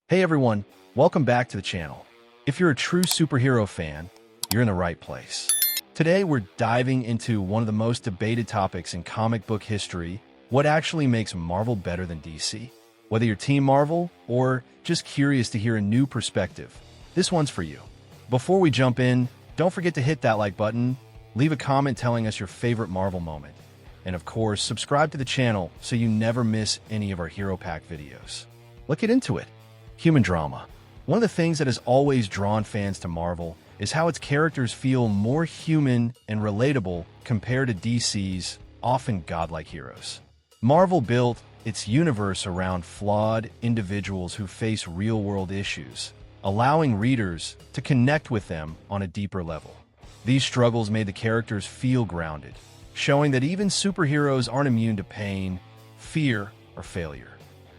Hey everyone, welcome back to the channel. If you're a true superhero fan, you're in the right place. Today we're diving into one of the most debated topics in comic book history: what actually makes Marvel better than DC? Whether you're Team Marvel or just curious to hear a new perspective, this one's for you. Before we jump in, don't forget to hit that like button, leave a comment telling us your favorite Marvel moment, and of course, subscribe to the channel so you never miss any of our Hero Pack videos. Let's get into it. Human drama. One of the things that has always drawn fans to Marvel is how its characters feel more human and relatable compared to DC's often godlike heroes. Marvel built its universe around flawed individuals who face real-world issues, allowing readers to connect with them on a deeper level. These struggles made the characters feel grounded, showing that even superheroes aren't immune to pain, fear, or failure.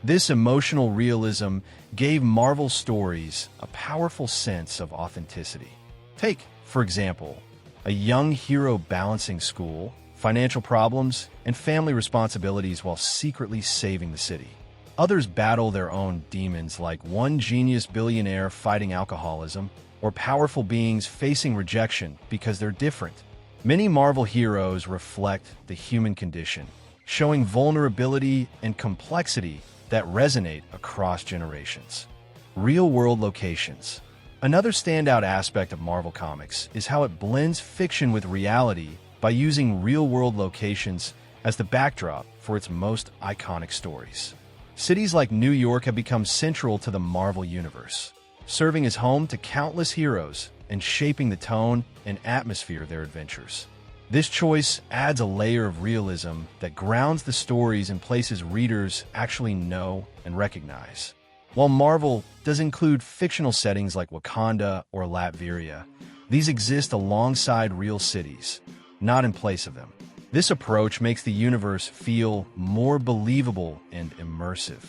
This emotional realism gave Marvel stories a powerful sense of authenticity. Take, for example, a young hero balancing school, financial problems, and family responsibilities while secretly saving the city. Others battle their own demons, like one genius billionaire fighting alcoholism, or powerful beings facing rejection because they're different. Many Marvel heroes reflect the human condition, showing vulnerability and complexity that resonate across generations. Real-world locations. Another standout aspect of Marvel Comics is how it blends fiction with reality by using real-world locations as the backdrop for its most iconic stories. Cities like New York have become central to the Marvel Universe, serving as home to countless heroes and shaping the tone and atmosphere of their adventures. This choice adds a layer of realism that grounds the stories in places readers actually know and recognize. While Marvel does include fictional settings like Wakanda or Latveria, these exist alongside real cities, not in place of them. This approach makes the universe feel more believable and immersive.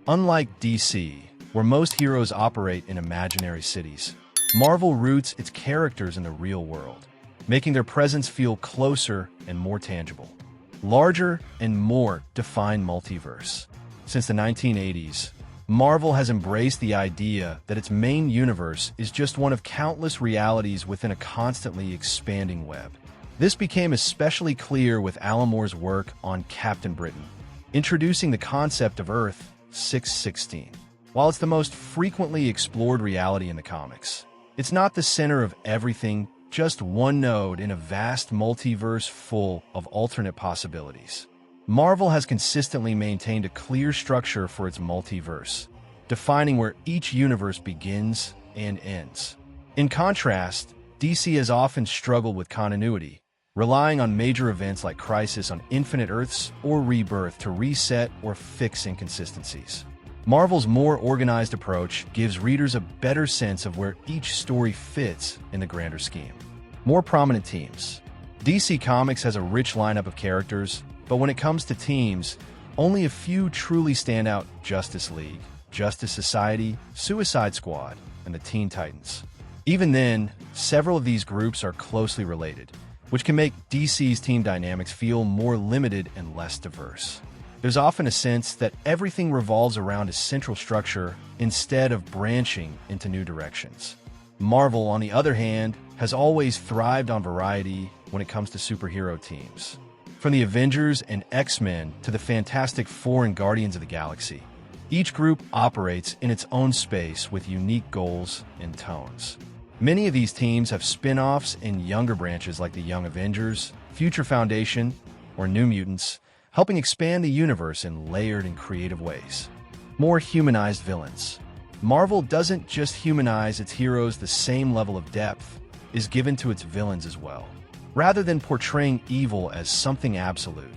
Unlike DC, where most heroes operate in imaginary cities, Marvel roots its characters in the real world, making their presence feel closer and more tangible. Larger and more defined multiverse. Since the 1980s, Marvel has embraced the idea that its main universe is just one of countless realities within a constantly expanding web. This became especially clear with Alan Moore's work on Captain Britain, introducing the concept of Earth 616. While it's the most frequently explored reality in the comics, it's not the center of everything, just one node in a vast multiverse full of alternate possibilities. Marvel has consistently maintained a clear structure for its multiverse, defining where each universe begins and ends. In contrast, DC has often struggled with continuity, relying on major events like Crisis on Infinite Earths or Rebirth to reset or fix inconsistencies. Marvel's more organized approach gives readers a better sense of where each story fits in the grander scheme. More prominent teams. DC Comics has a rich lineup of characters, but when it comes to teams, only a few truly stand out: Justice League, Justice Society, Suicide Squad, and the Teen Titans. Even then, several of these groups are closely related, which can make DC's team dynamics feel more limited and less diverse. There's often a sense that everything revolves around a central structure instead of branching into new directions. Marvel, on the other hand, has always thrived on variety when it comes to superhero teams. From the Avengers and X-Men to the Fantastic Four and Guardians of the Galaxy, each group operates in its own space with unique goals and tones. Many of these teams have spin-offs in younger branches like the Young Avengers, Future Foundation, or New Mutants, helping expand the universe in layered and creative ways. More humanized villains. Marvel doesn't just humanize its heroes, the same level of depth is given to its villains as well. Rather than portraying evil as something absolute,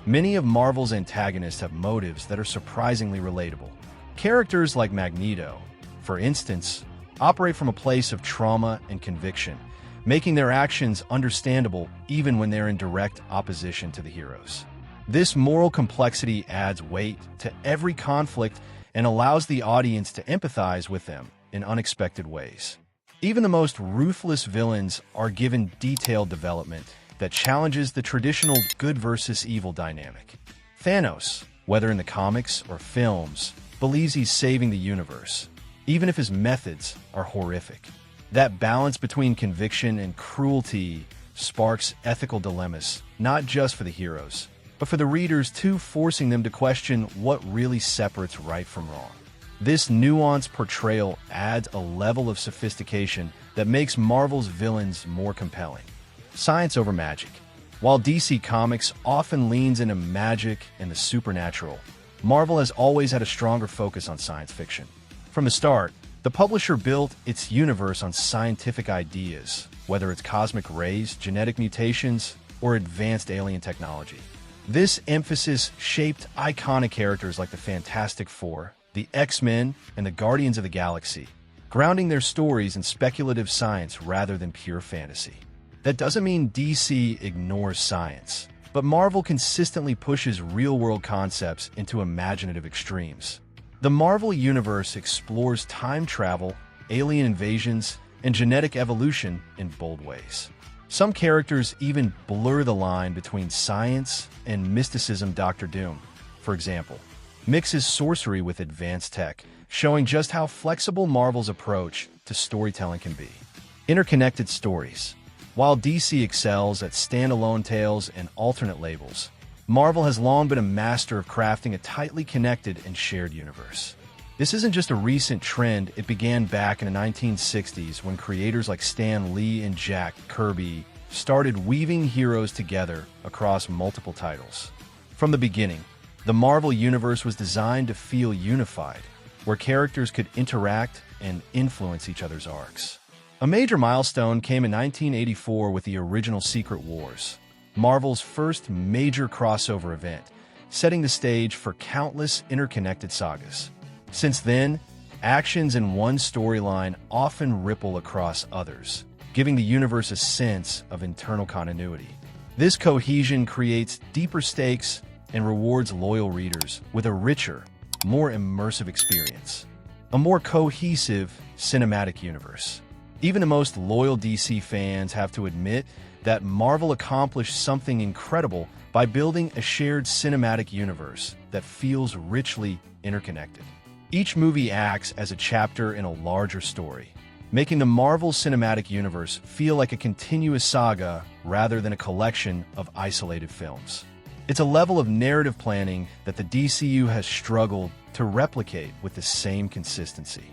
many of Marvel's antagonists have motives that are surprisingly relatable. Characters like Magneto, for instance, operate from a place of trauma and conviction, making their actions understandable even when they're in direct opposition to the heroes. This moral complexity adds weight to every conflict and allows the audience to empathize with them in unexpected ways. Even the most ruthless villains are given detailed development that challenges the traditional good versus evil dynamic. Thanos, whether in the comics or films, believes he's saving the universe, even if his methods are horrific. That balance between conviction and cruelty sparks ethical dilemmas, not just for the heroes, but for the readers too, forcing them to question what really separates right from wrong. This nuanced portrayal adds a level of sophistication that makes Marvel's villains more compelling. Science over magic. While DC Comics often leans into magic and the supernatural, Marvel has always had a stronger focus on science fiction. From the start, the publisher built its universe on scientific ideas, whether it's cosmic rays, genetic mutations, or advanced alien technology. This emphasis shaped iconic characters like the Fantastic Four, the X-Men, and the Guardians of the Galaxy, grounding their stories in speculative science rather than pure fantasy. That doesn't mean DC ignores science, but Marvel consistently pushes real-world concepts into imaginative extremes. The Marvel Universe explores time travel, alien invasions, and genetic evolution in bold ways. Some characters even blur the line between science and mysticism. Doctor Doom, for example, mixes sorcery with advanced tech, showing just how flexible Marvel's approach to storytelling can be. Interconnected stories. While DC excels at standalone tales and alternate labels, Marvel has long been a master of crafting a tightly connected and shared universe. This isn't just a recent trend, it began back in the 1960s when creators like Stan Lee and Jack Kirby started weaving heroes together across multiple titles. From the beginning, the Marvel Universe was designed to feel unified, where characters could interact and influence each other's arcs. A major milestone came in 1984 with the original Secret Wars, Marvel's first major crossover event, setting the stage for countless interconnected sagas. Since then, actions in one storyline often ripple across others, giving the universe a sense of internal continuity. This cohesion creates deeper stakes and rewards loyal readers with a richer, more immersive experience. A more cohesive cinematic universe. Even the most loyal DC fans have to admit that Marvel accomplished something incredible by building a shared cinematic universe that feels richly interconnected. Each movie acts as a chapter in a larger story, making the Marvel Cinematic Universe feel like a continuous saga rather than a collection of isolated films. It's a level of narrative planning that the DCU has struggled to replicate with the same consistency.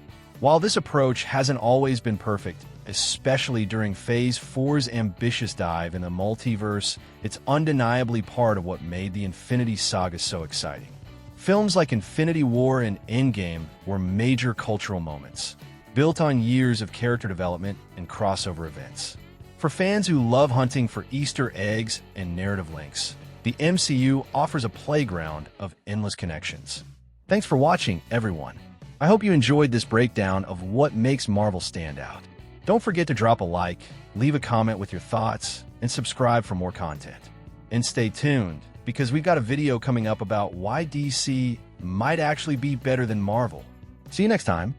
While this approach hasn't always been perfect, especially during Phase 4's ambitious dive in the multiverse, it's undeniably part of what made the Infinity Saga so exciting. Films like Infinity War and Endgame were major cultural moments, built on years of character development and crossover events. For fans who love hunting for Easter eggs and narrative links, the MCU offers a playground of endless connections. Thanks for watching, everyone. I hope you enjoyed this breakdown of what makes Marvel stand out. Don't forget to drop a like, leave a comment with your thoughts, and subscribe for more content. And stay tuned, because we've got a video coming up about why DC might actually be better than Marvel. See you next time.